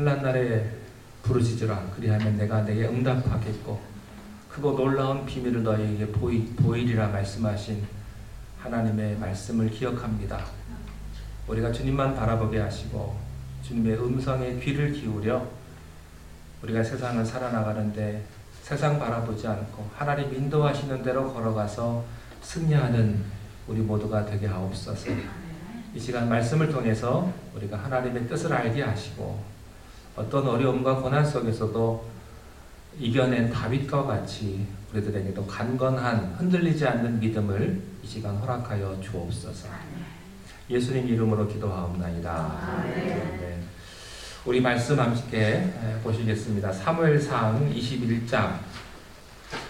환난 날에 부르짖으라. 그리하면 내가 내게 응답하겠고 크고 놀라운 비밀을 너희에게 보이리라 말씀하신 하나님의 말씀을 기억합니다. 우리가 주님만 바라보게 하시고 주님의 음성에 귀를 기울여 우리가 세상을 살아나가는데 세상 바라보지 않고 하나님 인도하시는 대로 걸어가서 승리하는 우리 모두가 되게 하옵소서. 이 시간 말씀을 통해서 우리가 하나님의 뜻을 알게 하시고 어떤 어려움과 고난 속에서도 이겨낸 다윗과 같이 우리들에게도 강건한 흔들리지 않는 믿음을 이 시간 허락하여 주옵소서. 예수님 이름으로 기도하옵나이다. 네. 우리 말씀 함께 보시겠습니다. 사무엘상 21장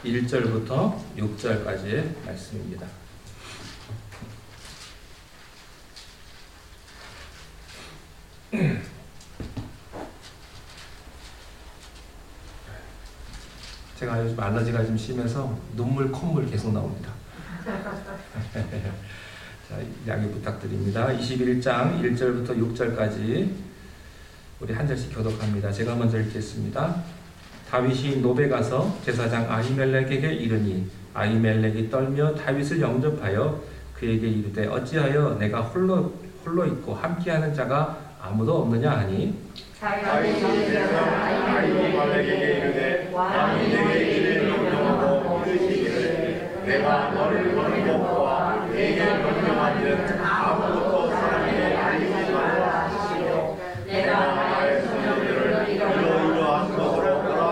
1절부터 6절까지의 말씀입니다. 제가 요즘 알러지가 좀 심해서 눈물, 콧물 계속 나옵니다. 자, 양해 부탁드립니다. 21장 1절부터 6절까지 우리 한 절씩 교독합니다. 제가 먼저 읽겠습니다. 다윗이 노베 가서 제사장 아히멜렉에게 이르니 아히멜렉이 떨며 다윗을 영접하여 그에게 이르되 어찌하여 내가 홀로 있고 함께하는 자가 아무도 없느냐 하니 다윗이 아히멜렉에게 이르되 왕이 내게 이를 명령하고 이르시기를 내가 너를 보는 것과 내게 명령한 즉 아무것도 사람에게 알리지 말라 하시오. 내가 나의 소녀들을 이러이러한 것으로 보라.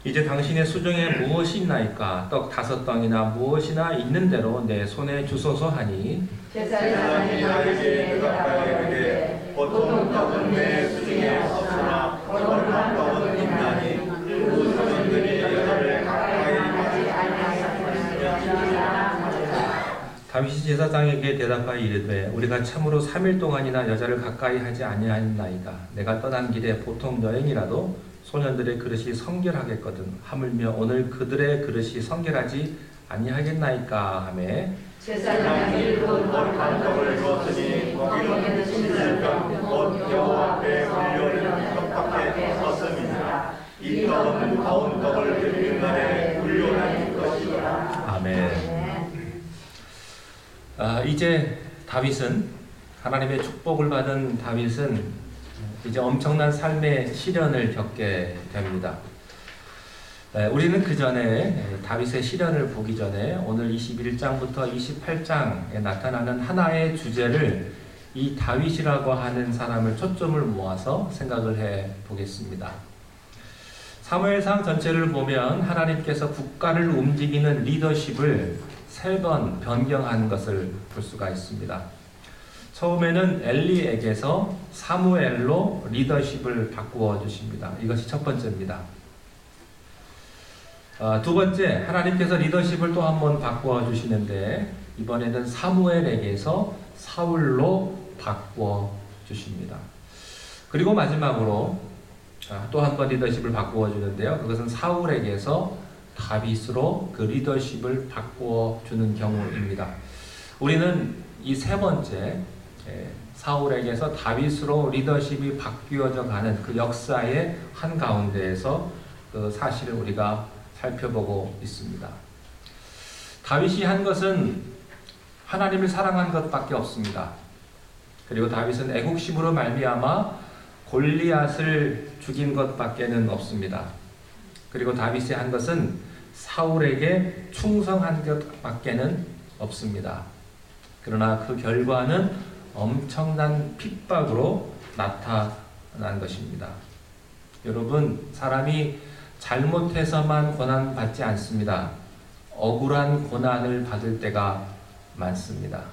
이제 당신의 수중에 무엇이 있나이까? 떡 5덩이나 무엇이나 있는 대로 내 손에 주소서 하니 제사장이 다윗에게 대답하여 이르되 보통 떡은 내 수중에 없으나 거룩한 떡은 있나니 그 소년들이 여자를 가까이 하지 아니하였느니라. 다윗이 제사장에게 대답하여 이르되 우리가 참으로 3일 동안이나 여자를 가까이 하지 아니하였나이다. 내가 떠난 길에 보통 여행이라도 소년들의 그릇이 성결하겠거든. 하물며 오늘 그들의 그릇이 성결하지 아니하겠나이까 하매 제사장이 그 거룩한 떡을 주었으니 거기는 11병 곧 여호와 앞에 불려는 떡밖에 없었습니다. 이 떡은 가온 떡을 드리는 날에 불려낸 것이라. 아멘. 이제 다윗은 하나님의 축복을 받은 다윗은 이제 엄청난 삶의 시련을 겪게 됩니다. 우리는 그 전에 다윗의 시련을 보기 전에 오늘 21장부터 28장에 나타나는 하나의 주제를 이 다윗이라고 하는 사람을 초점을 모아서 생각을 해 보겠습니다. 사무엘상 전체를 보면 하나님께서 국가를 움직이는 리더십을 3번 변경한 것을 볼 수가 있습니다. 처음에는 엘리에게서 사무엘로 리더십을 바꾸어 주십니다. 이것이 첫 번째입니다. 두 번째, 하나님께서 리더십을 또 한 번 바꾸어 주시는데 이번에는 사무엘에게서 사울로 바꾸어 주십니다. 그리고 마지막으로 또 한 번 리더십을 바꾸어 주는데요. 그것은 사울에게서 다윗으로 그 리더십을 바꾸어 주는 경우입니다. 우리는 이 세 번째 사울에게서 다윗으로 리더십이 바뀌어져 가는 그 역사의 한가운데에서 그 사실을 우리가 살펴보고 있습니다. 다윗이 한 것은 하나님을 사랑한 것밖에 없습니다. 그리고 다윗은 애국심으로 말미암아 골리앗을 죽인 것밖에는 없습니다. 그리고 다윗이 한 것은 사울에게 충성한 것밖에는 없습니다. 그러나 그 결과는 엄청난 핍박으로 나타난 것입니다. 여러분, 사람이 잘못해서만 고난받지 않습니다. 억울한 고난을 받을 때가 많습니다.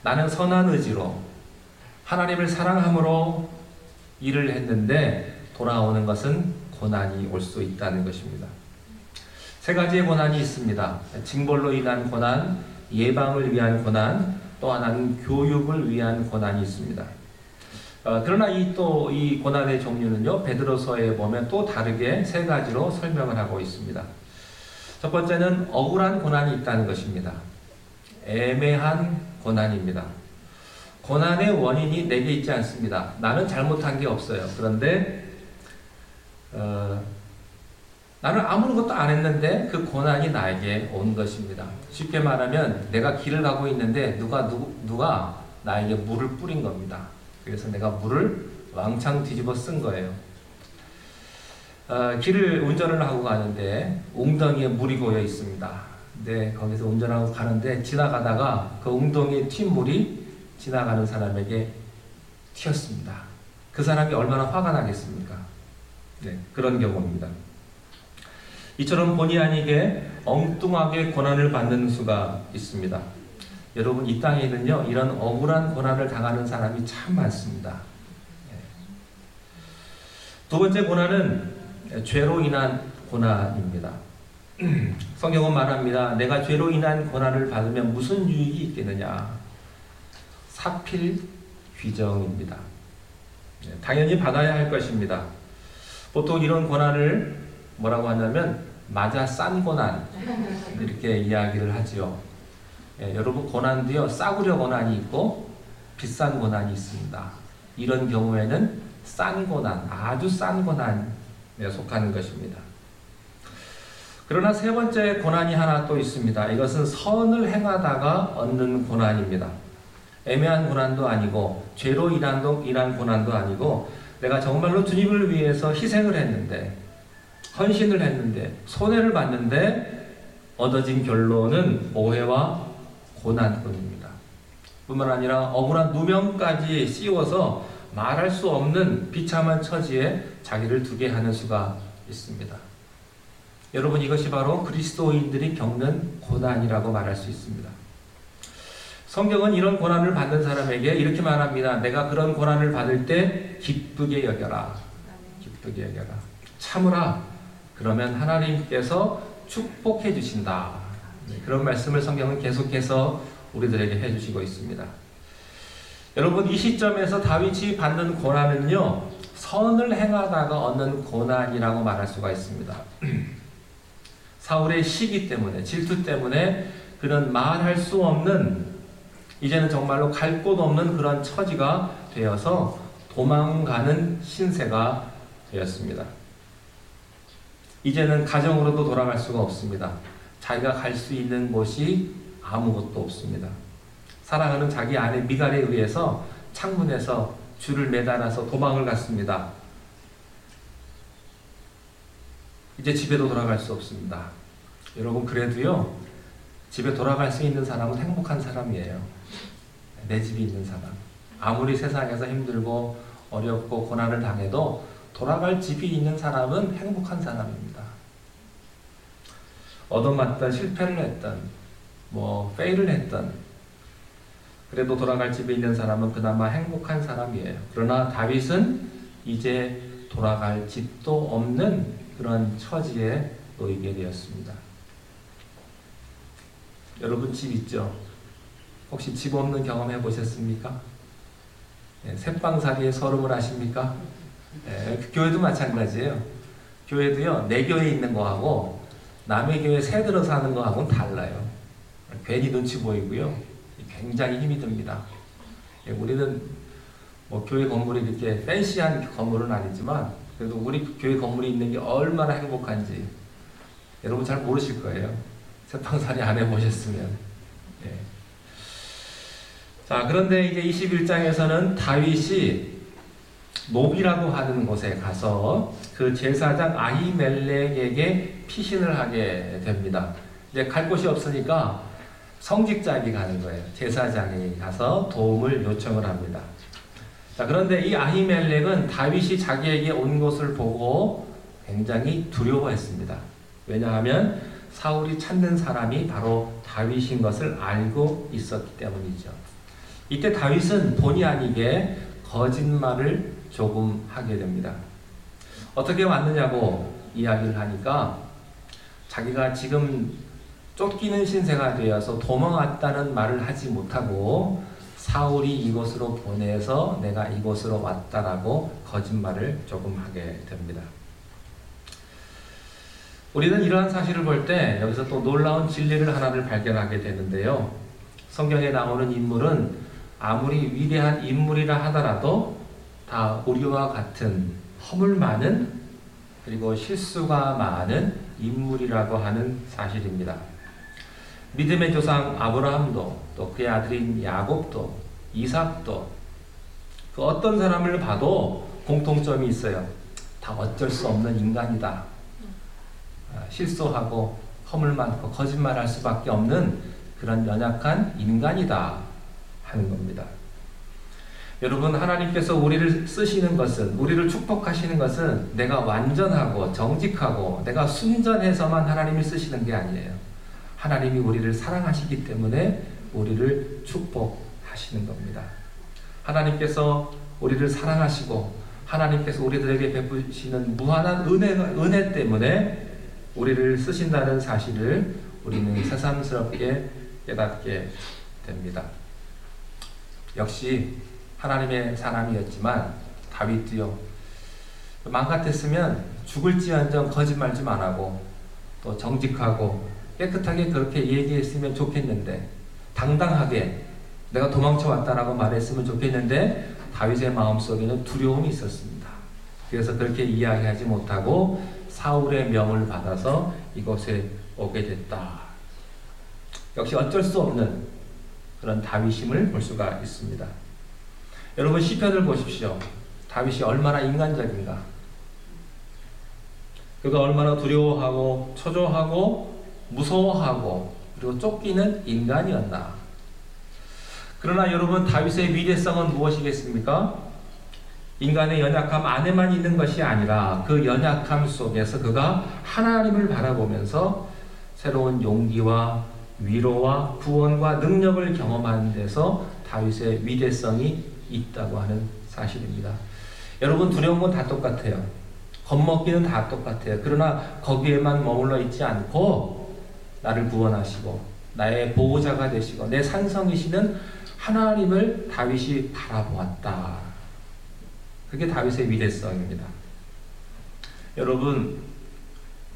나는 선한 의지로 하나님을 사랑함으로 일을 했는데 돌아오는 것은 고난이 올 수 있다는 것입니다. 3가지의 고난이 있습니다. 징벌로 인한 고난, 예방을 위한 고난, 또 하나는 교육을 위한 고난이 있습니다. 그러나 이 고난의 종류는요, 베드로서에 보면 또 다르게 3가지로 설명을 하고 있습니다. 첫 번째는 억울한 고난이 있다는 것입니다. 애매한 고난입니다. 고난의 원인이 내게 있지 않습니다. 나는 잘못한 게 없어요. 그런데 나는 아무것도 안 했는데 그 고난이 나에게 온 것입니다. 쉽게 말하면 내가 길을 가고 있는데 누가 나에게 물을 뿌린 겁니다. 그래서 내가 물을 왕창 뒤집어 쓴 거예요. 길을 운전을 하고 가는데 웅덩이에 물이 고여 있습니다. 근데 거기서 운전하고 가는데 지나가다가 그 웅덩이에 튄 물이 지나가는 사람에게 튀었습니다. 그 사람이 얼마나 화가 나겠습니까? 네, 그런 경우입니다. 이처럼 본의 아니게 엉뚱하게 고난을 받는 수가 있습니다. 여러분, 이 땅에는요, 이런 억울한 고난을 당하는 사람이 참 많습니다. 두 번째 고난은 죄로 인한 고난입니다. 성경은 말합니다. 내가 죄로 인한 고난을 받으면 무슨 유익이 있겠느냐? 사필 귀정입니다. 당연히 받아야 할 것입니다. 보통 이런 고난을 뭐라고 하냐면 맞아 싼 고난 이렇게 이야기를 하지요. 여러분, 고난도요, 싸구려 고난이 있고 비싼 고난이 있습니다. 이런 경우에는 싼 고난, 아주 싼 고난에 속하는 것입니다. 그러나 세 번째 고난이 하나 또 있습니다. 이것은 선을 행하다가 얻는 고난입니다. 애매한 고난도 아니고 죄로 인한 고난도 아니고 내가 정말로 주님을 위해서 희생을 했는데, 헌신을 했는데, 손해를 봤는데 얻어진 결론은 오해와 고난뿐입니다. 뿐만 아니라 억울한 누명까지 씌워서 말할 수 없는 비참한 처지에 자기를 두게 하는 수가 있습니다. 여러분, 이것이 바로 그리스도인들이 겪는 고난이라고 말할 수 있습니다. 성경은 이런 고난을 받는 사람에게 이렇게 말합니다. 내가 그런 고난을 받을 때 기쁘게 여겨라. 기쁘게 여겨라. 참으라. 그러면 하나님께서 축복해 주신다. 그런 말씀을 성경은 계속해서 우리들에게 해주시고 있습니다. 여러분, 이 시점에서 다윗이 받는 고난은요, 선을 행하다가 얻는 고난이라고 말할 수가 있습니다. 사울의 시기 때문에, 질투 때문에 그는 말할 수 없는, 이제는 정말로 갈 곳 없는 그런 처지가 되어서 도망가는 신세가 되었습니다. 이제는 가정으로도 돌아갈 수가 없습니다. 자기가 갈 수 있는 곳이 아무것도 없습니다. 사랑하는 자기 아내 미갈에 의해서 창문에서 줄을 매달아서 도망을 갔습니다. 이제 집에도 돌아갈 수 없습니다. 여러분, 그래도요, 집에 돌아갈 수 있는 사람은 행복한 사람이에요. 내 집이 있는 사람. 아무리 세상에서 힘들고 어렵고 고난을 당해도 돌아갈 집이 있는 사람은 행복한 사람입니다. 얻어맞던, 실패를 했던, 페일을 했던, 그래도 돌아갈 집에 있는 사람은 그나마 행복한 사람이에요. 그러나 다윗은 이제 돌아갈 집도 없는 그런 처지에 놓이게 되었습니다. 여러분, 집 있죠? 혹시 집 없는 경험 해보셨습니까? 새빵살이의 서름을 아십니까? 교회도 마찬가지예요. 교회도요, 내 교회에 있는 거하고 남의 교회에 새 들어 사는 거하고는 달라요. 괜히 눈치 보이고요, 굉장히 힘이 듭니다. 우리는 교회 건물이 이렇게 팬시한 건물은 아니지만 그래도 우리 교회 건물이 있는 게 얼마나 행복한지 여러분 잘 모르실 거예요. 새빵살이 안 해보셨으면. 자, 그런데 이제 21장에서는 다윗이 노비라고 하는 곳에 가서 그 제사장 아히멜렉에게 피신을 하게 됩니다. 이제 갈 곳이 없으니까 성직자에게 가는 거예요. 제사장이 가서 도움을 요청을 합니다. 자, 그런데 이 아히멜렉은 다윗이 자기에게 온 것을 보고 굉장히 두려워했습니다. 왜냐하면 사울이 찾는 사람이 바로 다윗인 것을 알고 있었기 때문이죠. 이때 다윗은 본의 아니게 거짓말을 조금 하게 됩니다. 어떻게 왔느냐고 이야기를 하니까 자기가 지금 쫓기는 신세가 되어서 도망왔다는 말을 하지 못하고 사울이 이곳으로 보내서 내가 이곳으로 왔다라고 거짓말을 조금 하게 됩니다. 우리는 이러한 사실을 볼 때 여기서 또 놀라운 진리를 하나를 발견하게 되는데요. 성경에 나오는 인물은 아무리 위대한 인물이라 하더라도 다 우리와 같은 허물 많은 그리고 실수가 많은 인물이라고 하는 사실입니다. 믿음의 조상 아브라함도 또 그의 아들인 야곱도 이삭도 그 어떤 사람을 봐도 공통점이 있어요. 다 어쩔 수 없는 인간이다. 실수하고 허물 많고 거짓말할 수밖에 없는 그런 연약한 인간이다 하는 겁니다. 여러분, 하나님께서 우리를 쓰시는 것은, 우리를 축복하시는 것은 내가 완전하고 정직하고 내가 순전해서만 하나님이 쓰시는 게 아니에요. 하나님이 우리를 사랑하시기 때문에 우리를 축복하시는 겁니다. 하나님께서 우리를 사랑하시고 하나님께서 우리들에게 베푸시는 무한한 은혜 때문에 우리를 쓰신다는 사실을 우리는 새삼스럽게 깨닫게 됩니다. 역시 하나님의 사람이었지만 다윗도요, 마음 같았으면 죽을지언정 거짓말 좀 안 하고 또 정직하고 깨끗하게 그렇게 얘기했으면 좋겠는데, 당당하게 내가 도망쳐 왔다라고 말했으면 좋겠는데 다윗의 마음속에는 두려움이 있었습니다. 그래서 그렇게 이야기하지 못하고 사울의 명을 받아서 이곳에 오게 됐다. 역시 어쩔 수 없는 그런 다윗임을 볼 수가 있습니다. 여러분 시편을 보십시오. 다윗이 얼마나 인간적인가. 그가 얼마나 두려워하고 초조하고 무서워하고 그리고 쫓기는 인간이었나. 그러나 여러분 다윗의 위대성은 무엇이겠습니까? 인간의 연약함 안에만 있는 것이 아니라 그 연약함 속에서 그가 하나님을 바라보면서 새로운 용기와 위로와 구원과 능력을 경험하는 데서 다윗의 위대성이 있다고 하는 사실입니다. 여러분 두려운 건 다 똑같아요. 겁먹기는 다 똑같아요. 그러나 거기에만 머물러 있지 않고 나를 구원하시고 나의 보호자가 되시고 내 산성이시는 하나님을 다윗이 바라보았다. 그게 다윗의 위대성입니다.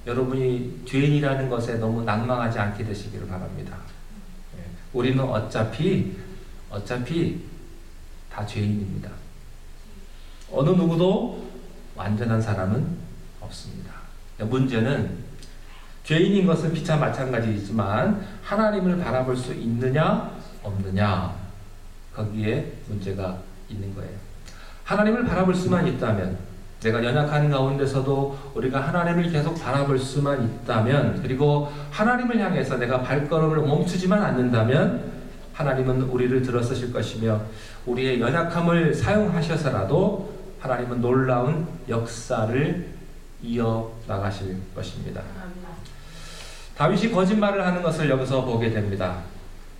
여러분이 죄인이라는 것에 너무 낭망하지 않게 되시기를 바랍니다. 우리는 어차피 다 죄인입니다. 어느 누구도 완전한 사람은 없습니다. 문제는 죄인인 것은 피차 마찬가지이지만 하나님을 바라볼 수 있느냐 없느냐 거기에 문제가 있는 거예요. 하나님을 바라볼 수만 있다면 내가 연약한 가운데서도 우리가 하나님을 계속 바라볼 수만 있다면 그리고 하나님을 향해서 내가 발걸음을 멈추지만 않는다면 하나님은 우리를 들어서실 것이며 우리의 연약함을 사용하셔서라도 하나님은 놀라운 역사를 이어나가실 것입니다. 다윗이 거짓말을 하는 것을 여기서 보게 됩니다.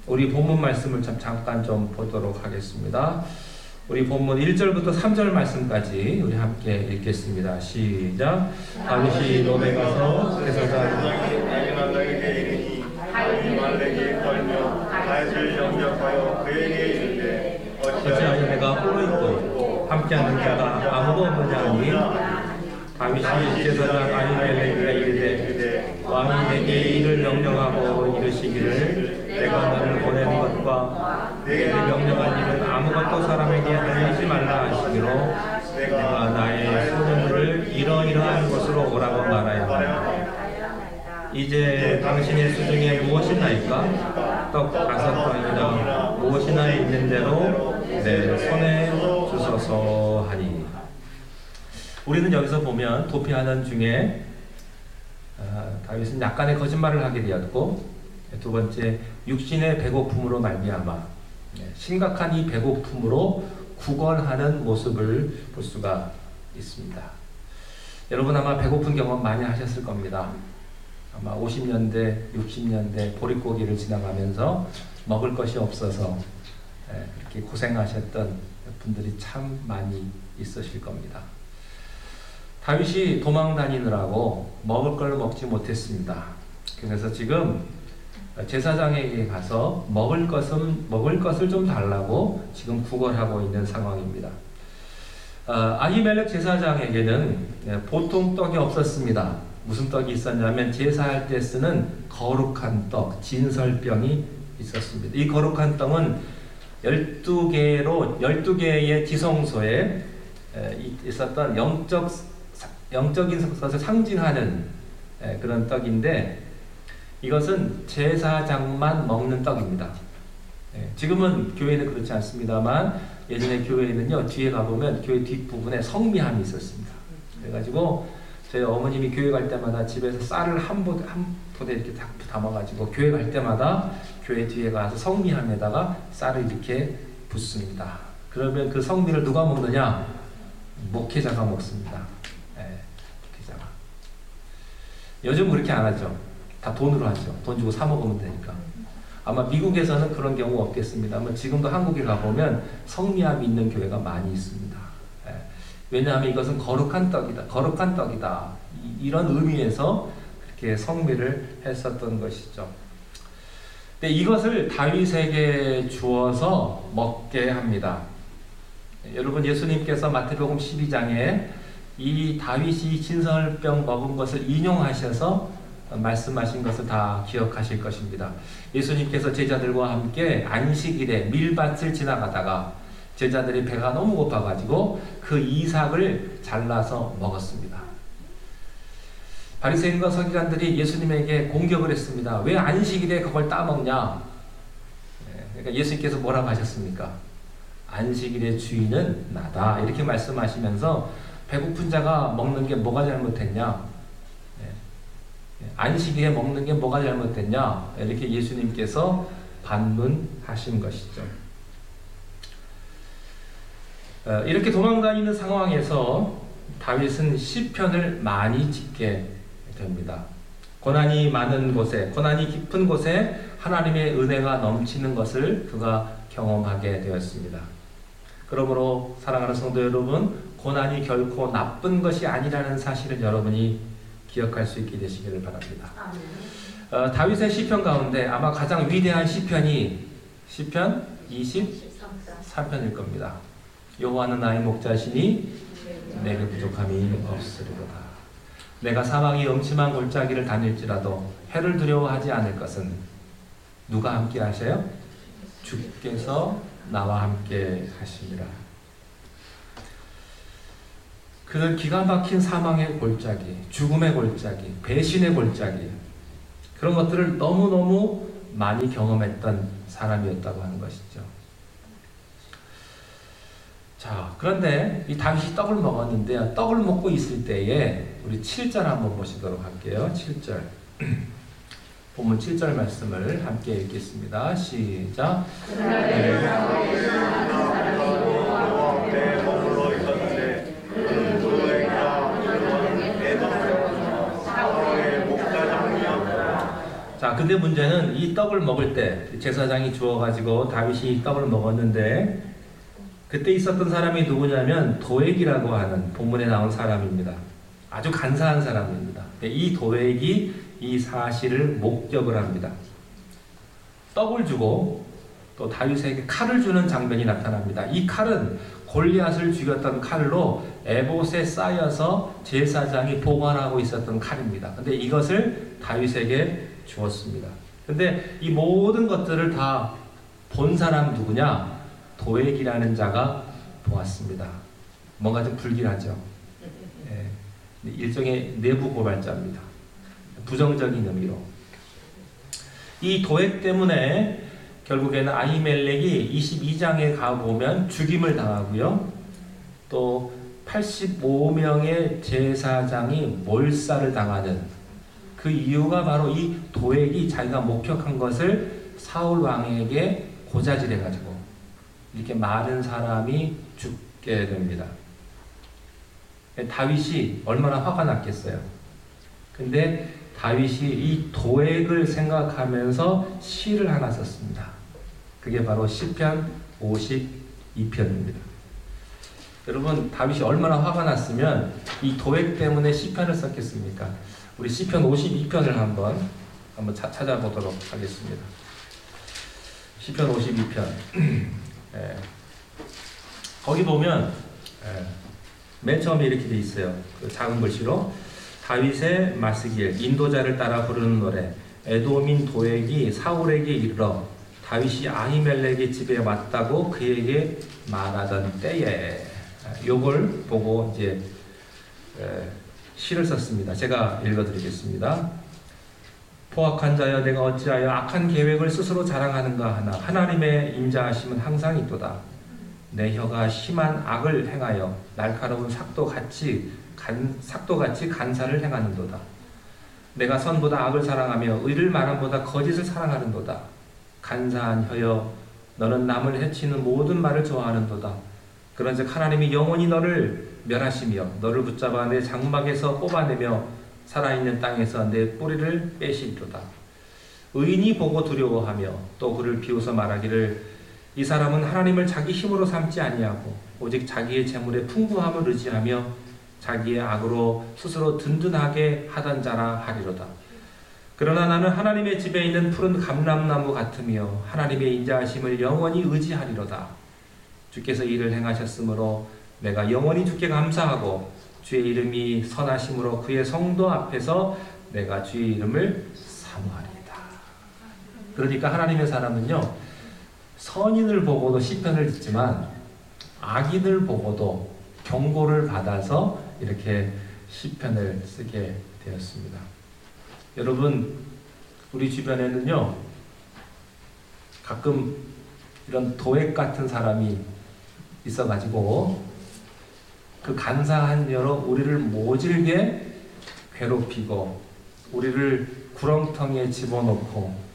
우리 본문 말씀을 잠깐 좀 보도록 하겠습니다. 우리 본문 1절부터 3절 말씀까지 우리 함께 읽겠습니다. 시작. 다윗이 노베 가서 제사장 아히멜렉이 걸며 다윗을 영접하여 그에게 이르되 어찌하여 내가 홀로 있고 함께하는 자가 아무도 없느냐 하니 다윗이 제사장 아히멜렉에게 이르되 왕이 내게 이를 명령하고 이르시기를 내가 너를 보낸 것과 내게 명령한 일은 아무것도 사람에게 알리지 말라 하시기로 내가 나의 소년들을 이러이러한 곳으로 오라고 말하여 이제 당신의 수중에 무엇이나이까? 떡 5덩이나 무엇이나 있는 대로 내 손에 주소서 하니. 우리는 여기서 보면 도피하는 중에 다윗은 약간의 거짓말을 하게 되었고 두 번째 육신의 배고픔으로 말미암아 심각한 이 배고픔으로 구걸하는 모습을 볼 수가 있습니다. 여러분 아마 배고픈 경험 많이 하셨을 겁니다. 아마 50년대, 60년대 보릿고기를 지나가면서 먹을 것이 없어서 그렇게 고생하셨던 분들이 참 많이 있으실 겁니다. 다윗이 도망 다니느라고 먹을 걸 먹지 못했습니다. 그래서 지금 제사장에게 가서 먹을 것을 좀 달라고 지금 구걸하고 있는 상황입니다. 아히멜렉 제사장에게는 보통 떡이 없었습니다. 무슨 떡이 있었냐면 제사할 때 쓰는 거룩한 떡, 진설병이 있었습니다. 이 거룩한 떡은 12개의 지성소에 있었던 영적인 것을 상징하는 그런 떡인데 이것은 제사장만 먹는 떡입니다. 지금은 교회는 그렇지 않습니다만 예전에 교회에는요 뒤에 가보면 교회 뒷부분에 성미함이 있었습니다. 그래가지고 저희 어머님이 교회 갈 때마다 집에서 쌀을 한 포대 이렇게 담아가지고 교회 갈 때마다 교회 뒤에 가서 성미함에다가 쌀을 이렇게 붓습니다. 그러면 그 성미를 누가 먹느냐? 목회자가 먹습니다. 목회자가. 요즘 그렇게 안 하죠. 다 돈으로 하죠. 돈 주고 사 먹으면 되니까. 아마 미국에서는 그런 경우 없겠습니다만 지금도 한국에 가보면 성미함이 있는 교회가 많이 있습니다. 왜냐하면 이것은 거룩한 떡이다. 거룩한 떡이다. 이런 의미에서 그렇게 성미를 했었던 것이죠. 근데 이것을 다윗에게 주어서 먹게 합니다. 여러분 예수님께서 마태복음 12장에 이 다윗이 진설병 먹은 것을 인용하셔서 말씀하신 것을 다 기억하실 것입니다. 예수님께서 제자들과 함께 안식일에 밀밭을 지나가다가 제자들이 배가 너무 고파가지고 그 이삭을 잘라서 먹었습니다. 바리새인과 서기관들이 예수님에게 공격을 했습니다. 왜 안식일에 그걸 따먹냐? 그러니까 예수님께서 뭐라고 하셨습니까? 안식일의 주인은 나다, 이렇게 말씀하시면서 배고픈 자가 먹는 게 뭐가 잘못했냐? 안식일에 먹는 게 뭐가 잘못됐냐? 이렇게 예수님께서 반문하신 것이죠. 이렇게 도망다니는 상황에서 다윗은 시편을 많이 짓게 됩니다. 고난이 많은 곳에, 고난이 깊은 곳에 하나님의 은혜가 넘치는 것을 그가 경험하게 되었습니다. 그러므로 사랑하는 성도 여러분, 고난이 결코 나쁜 것이 아니라는 사실을 여러분이 기억할 수 있게 되시기를 바랍니다. 다윗의 시편 가운데 아마 가장 위대한 시편이 시편 23편일 겁니다. 여호와는 나의 목자시니 내게 부족함이 없으리로다. 내가 사망의 음침한 골짜기를 다닐지라도 해를 두려워하지 않을 것은 누가 함께 하셔요? 주께서 나와 함께 하시니라. 그는 기가 막힌 사망의 골짜기, 죽음의 골짜기, 배신의 골짜기, 그런 것들을 너무너무 많이 경험했던 사람이었다고 하는 것이죠. 자, 그런데 이 다윗이 떡을 먹었는데요. 떡을 먹고 있을 때에 우리 7절 한번 보시도록 할게요. 7절. 본문 7절 말씀을 함께 읽겠습니다. 시작. 자, 근데 문제는 이 떡을 먹을 때 제사장이 주어가지고 다윗이 떡을 먹었는데 그때 있었던 사람이 누구냐면 도액이라고 하는 본문에 나온 사람입니다. 아주 간사한 사람입니다. 이 도액이 이 사실을 목격을 합니다. 떡을 주고 또 다윗에게 칼을 주는 장면이 나타납니다. 이 칼은 골리앗을 죽였던 칼로 에봇에 쌓여서 제사장이 보관하고 있었던 칼입니다. 근데 이것을 다윗에게 주었습니다. 근데 이 모든 것들을 다 본 사람 누구냐? 도액이라는 자가 보았습니다. 뭔가 좀 불길하죠. 예, 일종의 내부 고발자입니다. 부정적인 의미로. 이 도액 때문에 결국에는 아히멜렉이 22장에 가보면 죽임을 당하고요. 또 85명의 제사장이 몰살을 당하는 그 이유가 바로 이 도액이 자기가 목격한 것을 사울 왕에게 고자질해가지고 이렇게 많은 사람이 죽게 됩니다. 다윗이 얼마나 화가 났겠어요. 근데 다윗이 이 도액을 생각하면서 시를 하나 썼습니다. 그게 바로 시편 52편입니다. 여러분, 다윗이 얼마나 화가 났으면 이 도액 때문에 시편을 썼겠습니까? 우리 시편 52편을 한번 찾아보도록 하겠습니다. 시편 52편. 예. 거기 보면 맨 처음에 이렇게 돼 있어요. 그 작은 글씨로 다윗의 마스길, 인도자를 따라 부르는 노래. 에돔인 도액이 사울에게 이르러 다윗이 아히멜렉의 집에 왔다고 그에게 말하던 때에, 요걸 보고 이제 시를 썼습니다. 제가 읽어드리겠습니다. 포악한 자여, 내가 어찌하여 악한 계획을 스스로 자랑하는가 하나. 하나님의 인자하심은 항상 있도다. 내 혀가 심한 악을 행하여 날카로운 삭도같이 간사를 행하는도다. 내가 선보다 악을 사랑하며 의를 말함보다 거짓을 사랑하는도다. 간사한 혀여, 너는 남을 해치는 모든 말을 좋아하는도다. 그런즉 하나님이 영원히 너를 멸하시며 너를 붙잡아 내 장막에서 뽑아내며 살아있는 땅에서 내 뿌리를 빼시리로다. 의인이 보고 두려워하며 또 그를 비웃어 말하기를 이 사람은 하나님을 자기 힘으로 삼지 아니하고 오직 자기의 재물의 풍부함을 의지하며 자기의 악으로 스스로 든든하게 하던 자라 하리로다. 그러나 나는 하나님의 집에 있는 푸른 감람나무 같으며 하나님의 인자하심을 영원히 의지하리로다. 주께서 이를 행하셨으므로 내가 영원히 주께 감사하고 주의 이름이 선하심으로 그의 성도 앞에서 내가 주의 이름을 사모하리이다. 그러니까 하나님의 사람은요, 선인을 보고도 시편을 짓지만 악인을 보고도 경고를 받아서 이렇게 시편을 쓰게 되었습니다. 여러분, 우리 주변에는요, 가끔 이런 도액 같은 사람이 있어가지고 그 간사한 여로 우리를 모질게 괴롭히고 우리를 구렁텅이에 집어넣고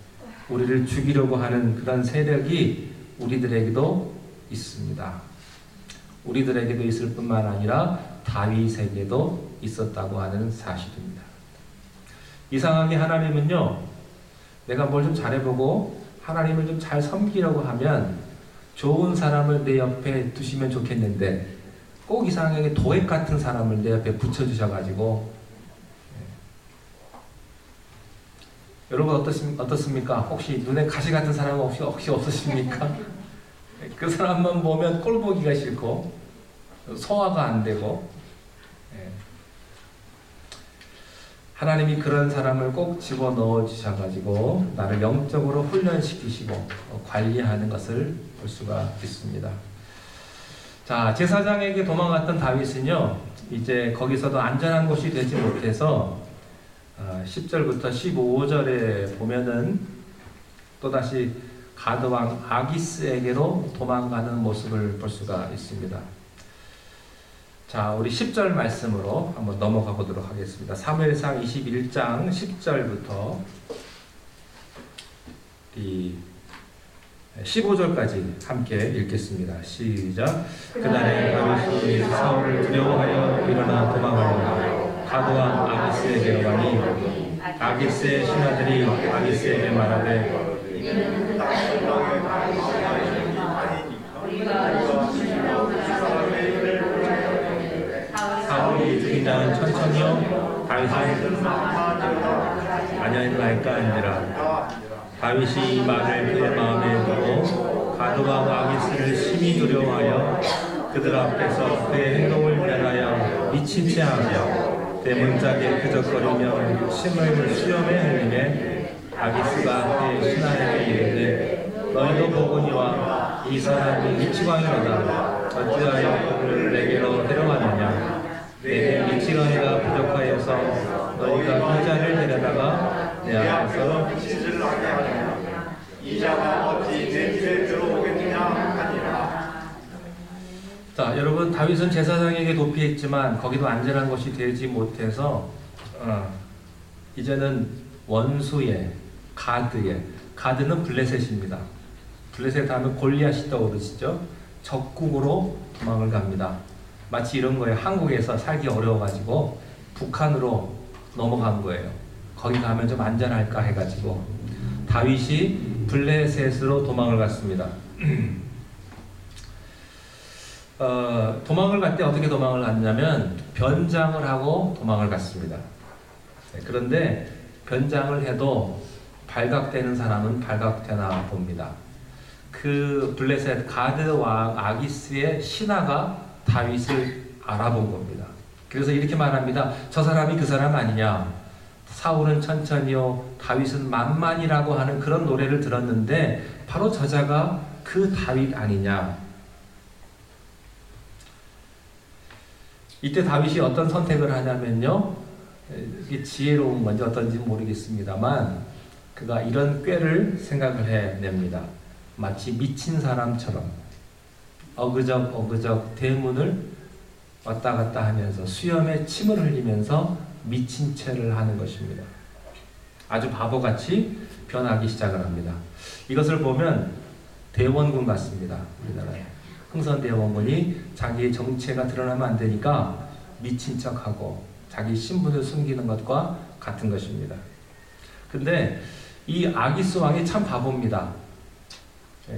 우리를 죽이려고 하는 그런 세력이 우리들에게도 있습니다. 우리들에게도 있을 뿐만 아니라 다윗에게도 있었다고 하는 사실입니다. 이상하게 하나님은요, 내가 뭘 좀 잘해보고 하나님을 좀 잘 섬기려고 하면 좋은 사람을 내 옆에 두시면 좋겠는데 꼭 이상하게 도액 같은 사람을 내 옆에 붙여주셔가지고, 여러분 어떻습니까? 혹시 눈에 가시 같은 사람 혹시 없으십니까? 그 사람만 보면 꼴 보기가 싫고 소화가 안 되고, 하나님이 그런 사람을 꼭 집어넣어 주셔가지고 나를 영적으로 훈련시키시고 관리하는 것을 볼 수가 있습니다. 자, 제사장에게 도망갔던 다윗은요, 이제 거기서도 안전한 곳이 되지 못해서 10절부터 15절에 보면은 또다시 가드왕 아기스에게로 도망가는 모습을 볼 수가 있습니다. 자, 우리 10절 말씀으로 한번 넘어가 보도록 하겠습니다. 사무엘상 21장 10절부터 15절까지 함께 읽겠습니다. 시작. 그날에 다윗이 사울을 두려워하여 일어나 도망하여 가드왕 아기스에게로 가니 아기스의 신하들이 아기스에게 말하되 사울이 죽인 자는 천천히요 다윗은 아니하니까 아니라 다윗이 이 말을 그의 마음에 두고 가드왕 아기스를 심히 두려워하여 그들 앞에서 그의 행동을 면하여 미친 채 하며 대문짝에 끄적거리며 침을 수염에 흘리매 아기스가 그의 신하에게 이르되 너희도 보거니와 이 사람이 미치광이로다. 어찌하여 그를 내게로 데려가느냐. 내게 미치광이가 부족하여서 너희가 이 자를 데려다가 내 앞에서 찢으려게 하느냐. 이 자가 어찌 내 집에 들어오겠느냐 하니라. 자, 여러분, 다윗은 제사장에게 도피했지만 거기도 안전한 곳이 되지 못해서 이제는 원수의 가드는 블레셋입니다. 블레셋 하면 골리앗이 떠오르시죠? 적국으로 도망을 갑니다. 마치 이런 거예요. 한국에서 살기 어려워가지고 북한으로 넘어간 거예요. 거기 가면 좀 안전할까 해가지고 다윗이 블레셋으로 도망을 갔습니다. 도망을 갈 때 어떻게 도망을 갔냐면 변장을 하고 도망을 갔습니다. 그런데 변장을 해도 발각되는 사람은 발각되나 봅니다. 그 블레셋 가드 왕 아기스의 신하가 다윗을 알아본 겁니다. 그래서 이렇게 말합니다. 저 사람이 그 사람 아니냐. 사울은 천천히요 다윗은 만만이라고 하는 그런 노래를 들었는데 바로 저자가 그 다윗 아니냐. 이때 다윗이 어떤 선택을 하냐면요, 이게 지혜로운 건지 어떤지 모르겠습니다만 그가 이런 꾀를 생각을 해냅니다. 마치 미친 사람처럼 어그적 대문을 왔다 갔다 하면서 수염에 침을 흘리면서 미친 채를 하는 것입니다. 아주 바보같이 변하기 시작을 합니다. 이것을 보면 대원군 같습니다. 우리나라에 흥선대원군이 자기의 정체가 드러나면 안 되니까 미친 척하고 자기 신분을 숨기는 것과 같은 것입니다. 근데 이 아기스 왕이 참 바보입니다.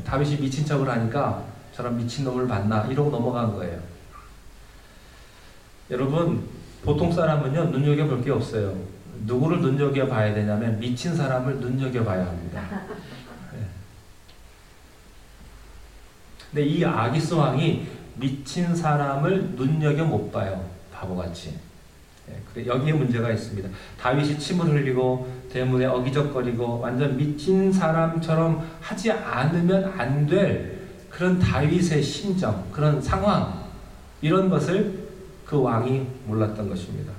다윗이 미친 척을 하니까 저런 미친놈을 봤나 이러고 넘어간 거예요. 여러분, 보통 사람은요 눈여겨볼 게 없어요. 누구를 눈여겨봐야 되냐면 미친 사람을 눈여겨봐야 합니다. 근데 이 아기스 왕이 미친 사람을 눈여겨 못 봐요. 바보같이. 그래, 여기에 문제가 있습니다. 다윗이 침을 흘리고 대문에 어기적거리고 완전 미친 사람처럼 하지 않으면 안 될 그런 다윗의 심정, 그런 상황, 이런 것을 그 왕이 몰랐던 것입니다.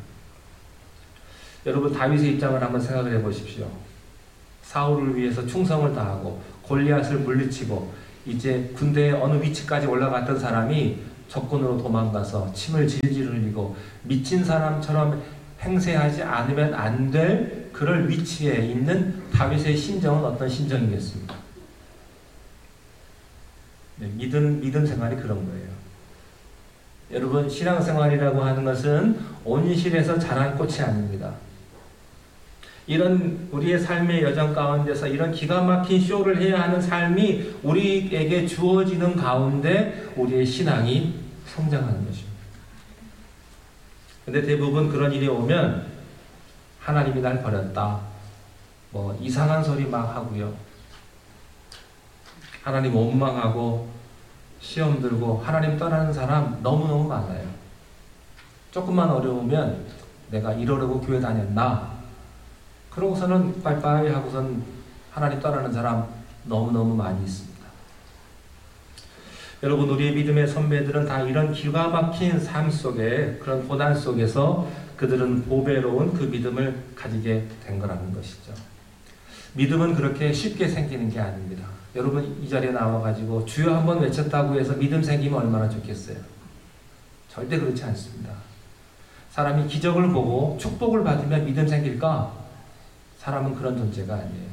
여러분, 다윗의 입장을 한번 생각을 해보십시오. 사울을 위해서 충성을 다하고 골리앗을 물리치고 이제 군대의 어느 위치까지 올라갔던 사람이 적군으로 도망가서 침을 질질 흘리고 미친 사람처럼 행세하지 않으면 안 될 그럴 위치에 있는 다윗의 심정은 어떤 심정이겠습니까? 네, 믿음 생활이 그런 거예요. 여러분, 신앙생활이라고 하는 것은 온실에서 자란 꽃이 아닙니다. 이런 우리의 삶의 여정 가운데서 이런 기가 막힌 쇼를 해야 하는 삶이 우리에게 주어지는 가운데 우리의 신앙이 성장하는 것입니다. 근데 대부분 그런 일이 오면 하나님이 날 버렸다, 뭐 이상한 소리 막 하고요, 하나님 원망하고 시험 들고 하나님 떠나는 사람 너무너무 많아요. 조금만 어려우면 내가 이러려고 교회 다녔나, 그러고서는 빠이빠이 하고선 하나님 떠나는 사람 너무너무 많이 있습니다. 여러분, 우리의 믿음의 선배들은 다 이런 기가 막힌 삶 속에, 그런 고난 속에서 그들은 보배로운 그 믿음을 가지게 된 거라는 것이죠. 믿음은 그렇게 쉽게 생기는 게 아닙니다. 여러분, 이 자리에 나와가지고 주여 한번 외쳤다고 해서 믿음 생기면 얼마나 좋겠어요. 절대 그렇지 않습니다. 사람이 기적을 보고 축복을 받으면 믿음 생길까? 사람은 그런 존재가 아니에요.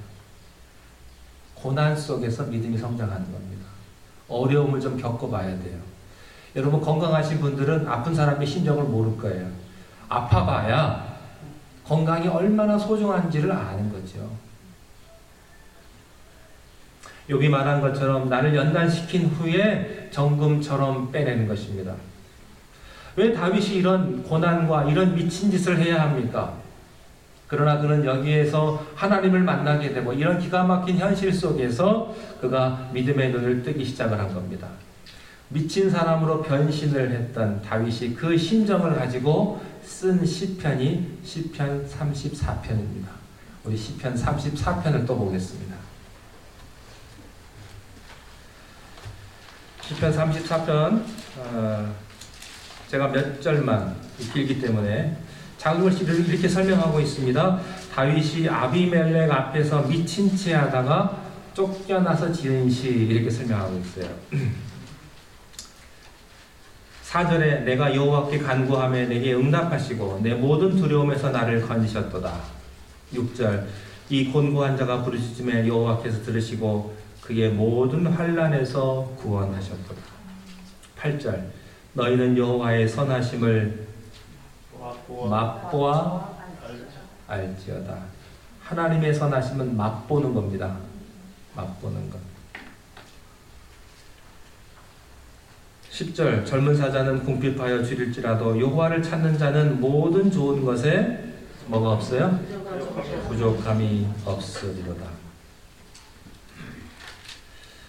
고난 속에서 믿음이 성장하는 겁니다. 어려움을 좀 겪어봐야 돼요. 여러분, 건강하신 분들은 아픈 사람의 심정을 모를 거예요. 아파봐야 건강이 얼마나 소중한지를 아는 거죠. 욥이 말한 것처럼 나를 연단시킨 후에 정금처럼 빼내는 것입니다. 왜 다윗이 이런 고난과 이런 미친 짓을 해야 합니까? 그러나 그는 여기에서 하나님을 만나게 되고 이런 기가 막힌 현실 속에서 그가 믿음의 눈을 뜨기 시작을 한 겁니다. 미친 사람으로 변신을 했던 다윗이 그 심정을 가지고 쓴 시편이 시편 34편입니다. 우리 시편 34편을 또 보겠습니다. 시편 34편, 제가 몇 절만 길기 때문에 작은 글씨를 이렇게 설명하고 있습니다. 다윗이 아비멜렉 앞에서 미친 채 하다가 쫓겨나서 지은 시, 이렇게 설명하고 있어요. 4절에 내가 여호와께 간구하며 내게 응답하시고 내 모든 두려움에서 나를 건지셨도다. 6절 이 곤고한 자가 부르짖음에 여호와께서 들으시고 그의 모든 환난에서 구원하셨도다. 8절 너희는 여호와의 선하심을 맛보아 알지어다. 하나님의 선하심은 맛보는 겁니다. 맛보는 것. 10절 젊은 사자는 궁핍하여 줄일지라도 여호와를 찾는 자는 모든 좋은 것에 뭐가 없어요? 부족함이 없으리로다.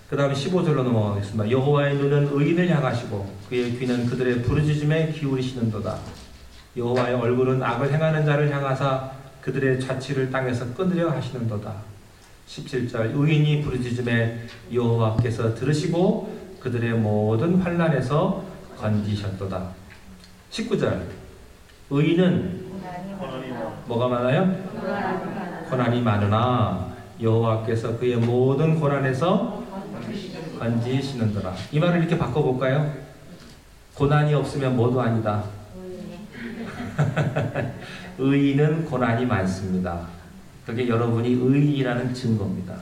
그 다음에 15절로 넘어가겠습니다. 여호와의 눈은 의인을 향하시고 그의 귀는 그들의 부르짖음에 기울이시는도다. 여호와의 얼굴은 악을 행하는 자를 향하사 그들의 자취를 땅에서 끊으려 하시는도다. 17절 의인이 부르짖음에 여호와께서 들으시고 그들의 모든 환난에서 건지셨도다. 19절 의인은 뭐가 많아요? 고난이 많으나 여호와께서 그의 모든 고난에서 건지시는도다. 이 말을 이렇게 바꿔볼까요? 고난이 없으면 뭐도 아니다. 의인은 고난이 많습니다. 그게 여러분이 의인이라는 증거입니다.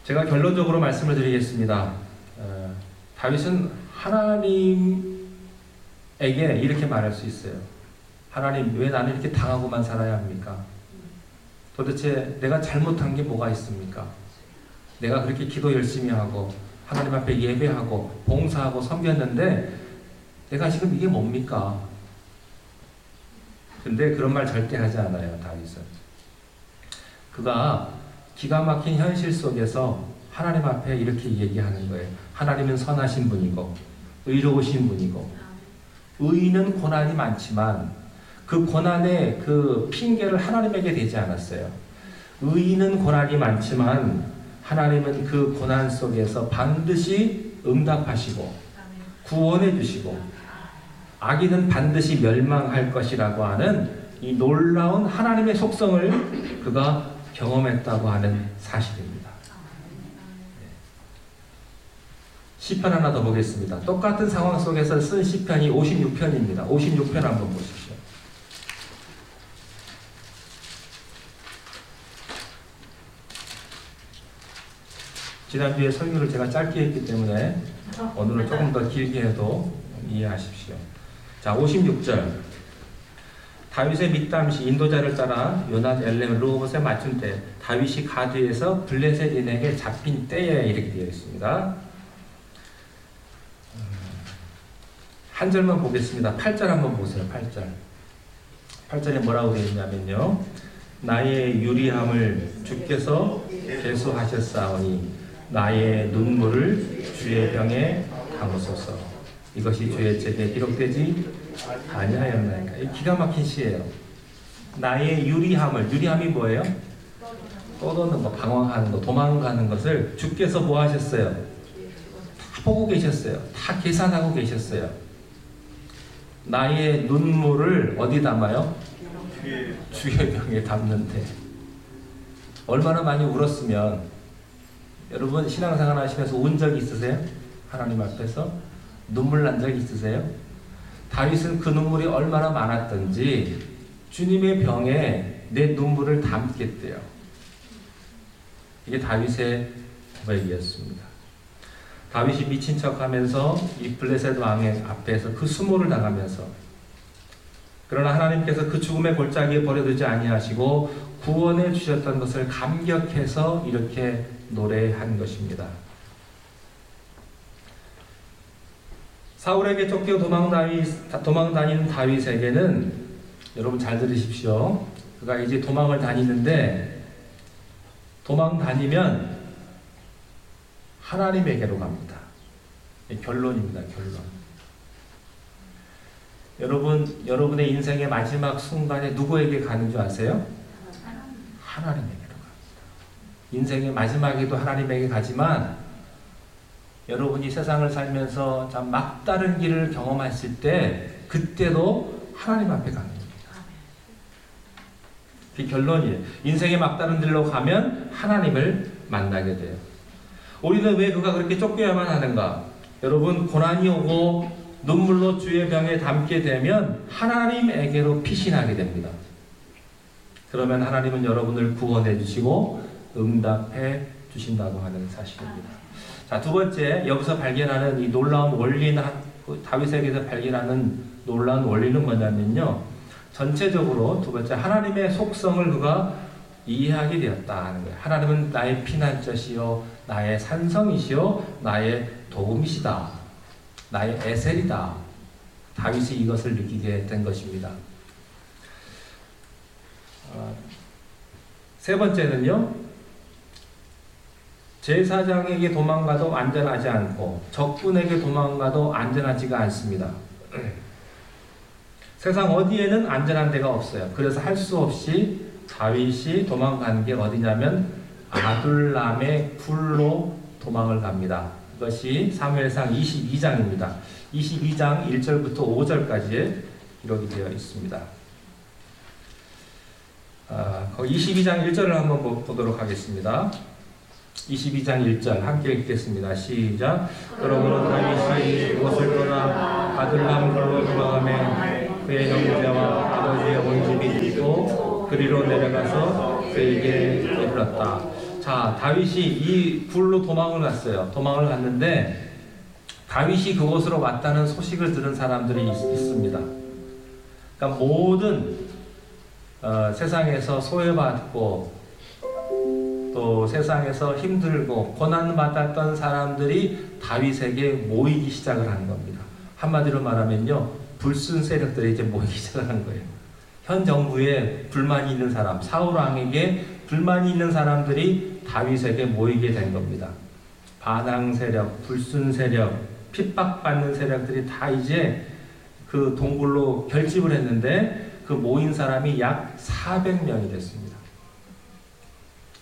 제가 결론적으로 말씀을 드리겠습니다. 다윗은 하나님에게 이렇게 말할 수 있어요. 하나님, 왜 나는 이렇게 당하고만 살아야 합니까? 도대체 내가 잘못한 게 뭐가 있습니까? 내가 그렇게 기도 열심히 하고 하나님 앞에 예배하고 봉사하고 섬겼는데 내가 지금 이게 뭡니까? 근데 그런 말 절대 하지 않아요, 다윗은. 그가 기가 막힌 현실 속에서 하나님 앞에 이렇게 얘기하는 거예요. 하나님은 선하신 분이고 의로우신 분이고 의인은 고난이 많지만 그 고난의 그 핑계를 하나님에게 대지 않았어요. 의인은 고난이 많지만 하나님은 그 고난 속에서 반드시 응답하시고 구원해 주시고 악인은 반드시 멸망할 것이라고 하는 이 놀라운 하나님의 속성을 그가 경험했다고 하는 사실입니다. 시편 하나 더 보겠습니다. 똑같은 상황 속에서 쓴 시편이 56편입니다. 56편 한번 보십시오. 지난주에 설교를 제가 짧게 했기 때문에 오늘은 조금 더 길게 해도 이해하십시오. 자, 56절. 다윗의 밑담시 인도자를 따라 요낫 엘렘 르호봇에 맞춘 때 다윗이 가드에서 블레셋인에게 잡힌 때에 이렇게 되어 있습니다. 한 절만 보겠습니다. 8절 한번 보세요. 8절. 8절에 뭐라고 되어 있냐면요. 나의 유리함을 주께서 계수하셨사오니 나의 눈물을 주의 병에 담으소서. 이것이 주의 책에 기록되지 아니하였나이까. 이 기가 막힌 시예요. 나의 유리함이 뭐예요? 떠도는 거, 방황하는 거, 도망가는 것을 주께서 뭐 하셨어요? 다 보고 계셨어요. 다 계산하고 계셨어요. 나의 눈물을 어디 담아요? 주의 병에 담는데. 얼마나 많이 울었으면. 여러분 신앙생활 하시면서 운 적이 있으세요? 하나님 앞에서 눈물 난 적이 있으세요? 다윗은 그 눈물이 얼마나 많았던지 주님의 병에 내 눈물을 담겠대요. 이게 다윗의 고백이었습니다. 다윗이 미친 척하면서 이 블레셋 왕의 앞에서 그 수모를 당하면서, 그러나 하나님께서 그 죽음의 골짜기에 버려두지 아니하시고 구원해 주셨던 것을 감격해서 이렇게 노래한 것입니다. 사울에게 쫓겨 도망다니는 다윗에게는, 여러분 잘 들으십시오. 그가 이제 도망을 다니는데 도망 다니면 하나님에게로 갑니다. 결론입니다. 결론. 여러분의 인생의 마지막 순간에 누구에게 가는 줄 아세요? 하나님에게로 갑니다. 인생의 마지막에도 하나님에게 가지만 여러분이 세상을 살면서 참 막다른 길을 경험했을 때 그때도 하나님 앞에 가는 겁니다. 그 결론이에요. 인생의 막다른 길로 가면 하나님을 만나게 돼요. 우리는 왜 그가 그렇게 쫓겨야만 하는가? 여러분, 고난이 오고 눈물로 주의 병에 담게 되면 하나님에게로 피신하게 됩니다. 그러면 하나님은 여러분을 구원해 주시고 응답해 주신다고 하는 사실입니다. 자, 두 번째, 여기서 발견하는 이 놀라운 원리는, 다윗에게서 발견하는 놀라운 원리는 뭐냐면요, 전체적으로 두 번째, 하나님의 속성을 그가 이해하게 되었다 하는 거예요. 하나님은 나의 피난처시요, 나의 산성이시요, 나의 도움이시다, 나의 에셀이다. 다윗이 이것을 느끼게 된 것입니다. 세 번째는요, 제사장에게 도망가도 안전하지 않고 적군에게 도망가도 안전하지가 않습니다. 세상 어디에는 안전한 데가 없어요. 그래서 할 수 없이 다윗이 도망간 게 어디냐면 아둘람의 굴로 도망을 갑니다. 이것이 사무엘상 22장입니다. 22장 1절부터 5절까지에 기록이 되어 있습니다. 거기 22장 1절을 한번 보도록 하겠습니다. 22장 1절 함께 읽겠습니다. 시작. 그러므로 다윗이 그것을 떠나 아둘람 굴로 도망하며 그의 형제와 아버지의 온 집이 있고 그리로 내려가서 그에게 이르렀다. 자, 다윗이 이 굴로 도망을 갔어요. 도망을 갔는데 다윗이 그곳으로 왔다는 소식을 들은 사람들이 있습니다. 그러니까 모든 세상에서 소외받고 또 세상에서 힘들고 고난받았던 사람들이 다윗에게 모이기 시작을 하는 겁니다. 한마디로 말하면요, 불순 세력들이 이제 모이기 시작을 한 거예요. 현 정부에 불만이 있는 사람, 사울 왕에게 불만이 있는 사람들이 다윗에게 모이게 된 겁니다. 반항 세력, 불순 세력, 핍박받는 세력들이 다 이제 그 동굴로 결집을 했는데 그 모인 사람이 약 400명이 됐습니다.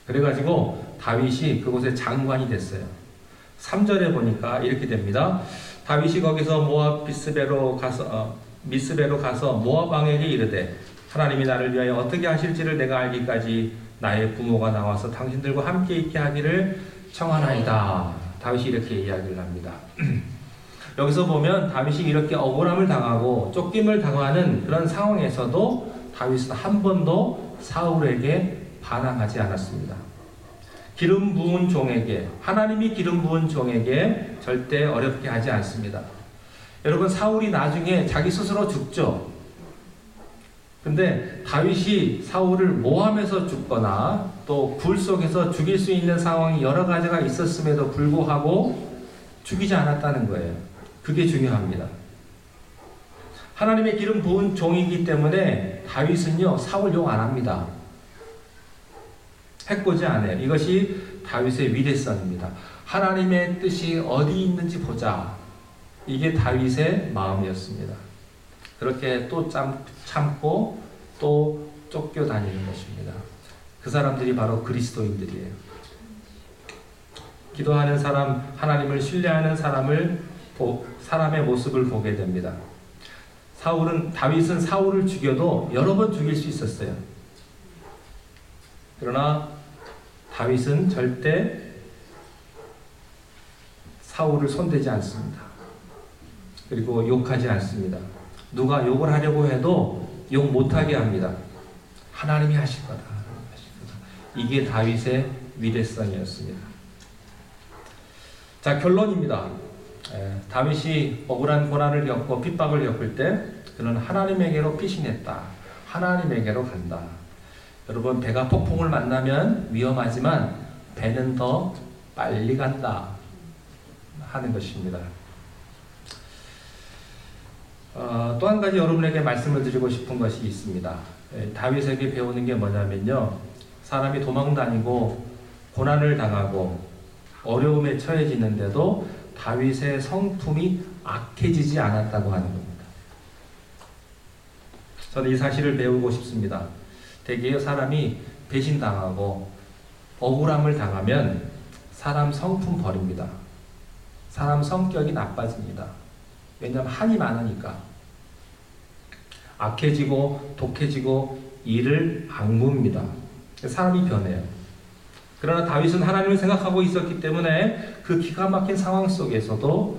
그래가지고 다윗이 그곳에 장관이 됐어요. 3절에 보니까 이렇게 됩니다. 다윗이 거기서 모압 미스베로 가서 모압 왕에게 이르되 하나님이 나를 위하여 어떻게 하실지를 내가 알기까지 나의 부모가 나와서 당신들과 함께 있게 하기를 청하나이다. 다윗이 이렇게 이야기를 합니다. 여기서 보면 다윗이 이렇게 억울함을 당하고 쫓김을 당하는 그런 상황에서도 다윗은 한 번도 사울에게 반항하지 않았습니다. 기름 부은 종에게, 하나님이 기름 부은 종에게 절대 어렵게 하지 않습니다. 여러분, 사울이 나중에 자기 스스로 죽죠. 근데 다윗이 사울을 모함해서 죽거나 또 불 속에서 죽일 수 있는 상황이 여러 가지가 있었음에도 불구하고 죽이지 않았다는 거예요. 그게 중요합니다. 하나님의 기름 부은 종이기 때문에 다윗은요, 사울 욕 안 합니다. 해코지 않아요. 이것이 다윗의 위대성입니다. 하나님의 뜻이 어디 있는지 보자. 이게 다윗의 마음이었습니다. 그렇게 또 참고 또 쫓겨다니는 것입니다. 그 사람들이 바로 그리스도인들이에요. 기도하는 사람, 하나님을 신뢰하는 사람의 모습을 보게 됩니다. 다윗은 사울을 죽여도 여러 번 죽일 수 있었어요. 그러나 다윗은 절대 사울을 손대지 않습니다. 그리고 욕하지 않습니다. 누가 욕을 하려고 해도 욕 못하게 합니다. 하나님이 하실 거다. 이게 다윗의 위대성이었습니다. 자, 결론입니다. 다윗이 억울한 고난을 겪고 핍박을 겪을 때 그는 하나님에게로 피신했다. 하나님에게로 간다. 여러분, 배가 폭풍을 만나면 위험하지만 배는 더 빨리 간다 하는 것입니다. 또 한 가지 여러분에게 말씀을 드리고 싶은 것이 있습니다. 다윗에게 배우는 게 뭐냐면요, 사람이 도망다니고 고난을 당하고 어려움에 처해지는데도 다윗의 성품이 악해지지 않았다고 하는 겁니다. 저는 이 사실을 배우고 싶습니다. 대개 사람이 배신당하고 억울함을 당하면 사람 성품 버립니다. 사람 성격이 나빠집니다. 왜냐하면 한이 많으니까. 악해지고 독해지고 이를 악무입니다. 사람이 변해요. 그러나 다윗은 하나님을 생각하고 있었기 때문에 그 기가 막힌 상황 속에서도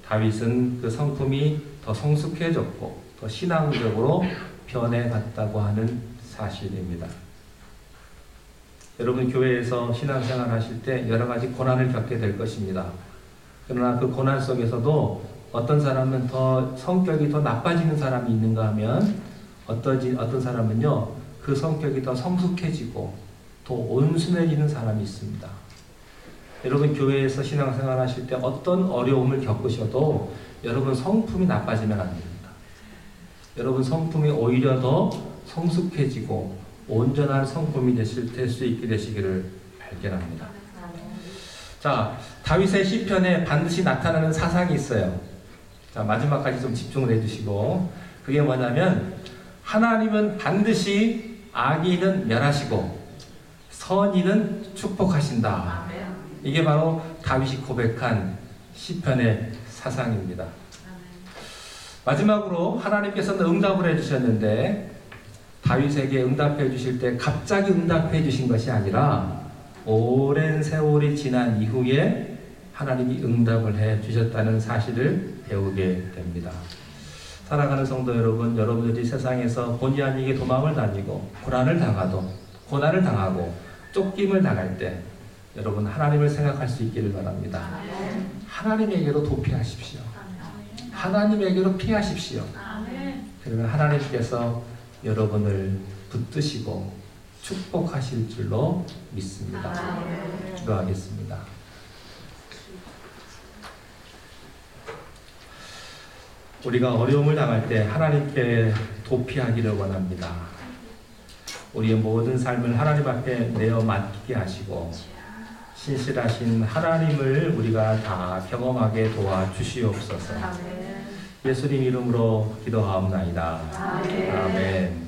다윗은 그 성품이 더 성숙해졌고 더 신앙적으로 변해갔다고 하는 사실입니다. 여러분, 교회에서 신앙생활 하실 때 여러 가지 고난을 겪게 될 것입니다. 그러나 그 고난 속에서도 어떤 사람은 더 성격이 더 나빠지는 사람이 있는가 하면 어떤 사람은요, 그 성격이 더 성숙해지고 더 온순해지는 사람이 있습니다. 여러분, 교회에서 신앙생활 하실 때 어떤 어려움을 겪으셔도 여러분 성품이 나빠지면 안 됩니다. 여러분 성품이 오히려 더 성숙해지고 온전한 성품이 될 수 있게 되시기를 발견합니다. 자, 다윗의 시편에 반드시 나타나는 사상이 있어요. 자, 마지막까지 좀 집중을 해주시고, 그게 뭐냐면 하나님은 반드시 악인은 멸하시고 선인은 축복하신다. 이게 바로 다윗이 고백한 시편의 사상입니다. 마지막으로 하나님께서는 응답을 해주셨는데 다윗에게 응답해 주실 때 갑자기 응답해 주신 것이 아니라 오랜 세월이 지난 이후에 하나님이 응답을 해 주셨다는 사실을 배우게 됩니다. 사랑하는 성도 여러분, 여러분들이 세상에서 본의 아니게 도망을 다니고 고난을 당하고 쫓김을 당할 때 여러분 하나님을 생각할 수 있기를 바랍니다. 하나님에게로 도피하십시오. 하나님에게로 피하십시오. 그러면 하나님께서 여러분을 붙드시고 축복하실 줄로 믿습니다. 기도하겠습니다. 우리가 어려움을 당할 때 하나님께 도피하기를 원합니다. 우리의 모든 삶을 하나님 앞에 내어 맡기게 하시고 신실하신 하나님을 우리가 다 경험하게 도와주시옵소서. 예수님 이름으로 기도하옵나이다. 아멘.